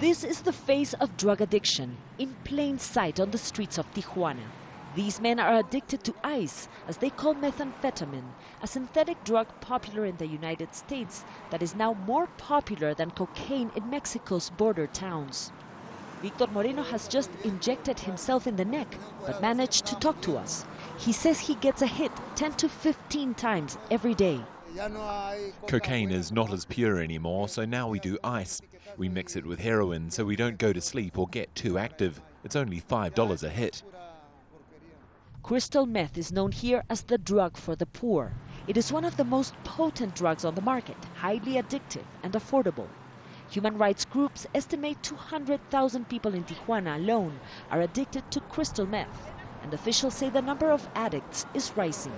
This is the face of drug addiction, in plain sight on the streets of Tijuana. These men are addicted to ice, as they call methamphetamine, a synthetic drug popular in the United States that is now more popular than cocaine in Mexico's border towns. Victor Moreno has just injected himself in the neck, but managed to talk to us. He says he gets a hit 10 to 15 times every day. Cocaine is not as pure anymore, so now we do ice. We mix it with heroin so we don't go to sleep or get too active. It's only $5 a hit. Crystal meth is known here as the drug for the poor. It is one of the most potent drugs on the market, highly addictive and affordable. Human rights groups estimate 200,000 people in Tijuana alone are addicted to crystal meth, and officials say the number of addicts is rising.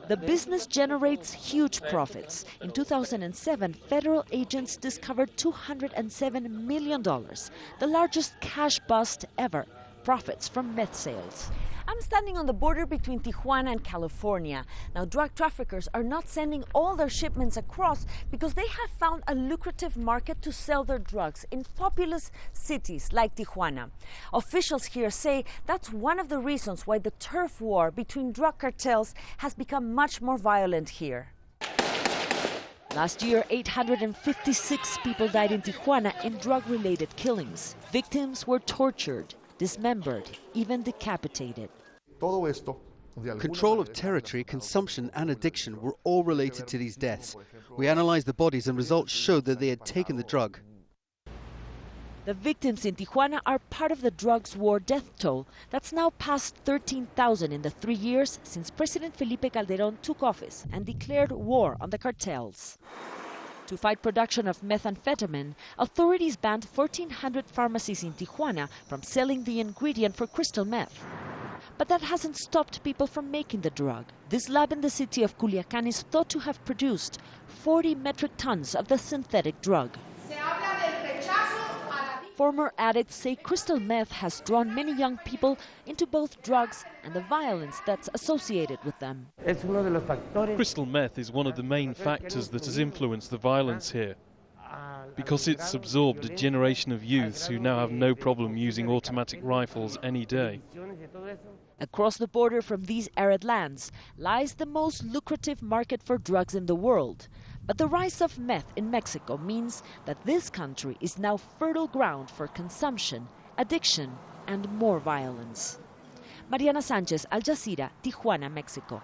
The business generates huge profits. In 2007, federal agents discovered $207 million, the largest cash bust ever, profits from meth sales. I'm standing on the border between Tijuana and California. Now, drug traffickers are not sending all their shipments across because they have found a lucrative market to sell their drugs in populous cities like Tijuana. Officials here say that's one of the reasons why the turf war between drug cartels has become much more violent here. Last year, 856 people died in Tijuana in drug-related killings. Victims were tortured, dismembered, even decapitated. Control of territory, consumption and addiction were all related to these deaths. We analyzed the bodies and results showed that they had taken the drug. The victims in Tijuana are part of the drugs war death toll that's now past 13,000 in the 3 years since President Felipe Calderón took office and declared war on the cartels. To fight production of methamphetamine, authorities banned 1,400 pharmacies in Tijuana from selling the ingredient for crystal meth. But that hasn't stopped people from making the drug. This lab in the city of Culiacán is thought to have produced 40 metric tons of the synthetic drug. Former addicts say crystal meth has drawn many young people into both drugs and the violence that's associated with them. Crystal meth is one of the main factors that has influenced the violence here, because it's absorbed a generation of youths who now have no problem using automatic rifles any day. Across the border from these arid lands lies the most lucrative market for drugs in the world. But the rise of meth in Mexico means that this country is now fertile ground for consumption, addiction, and more violence. Mariana Sanchez, Al Jazeera, Tijuana, Mexico.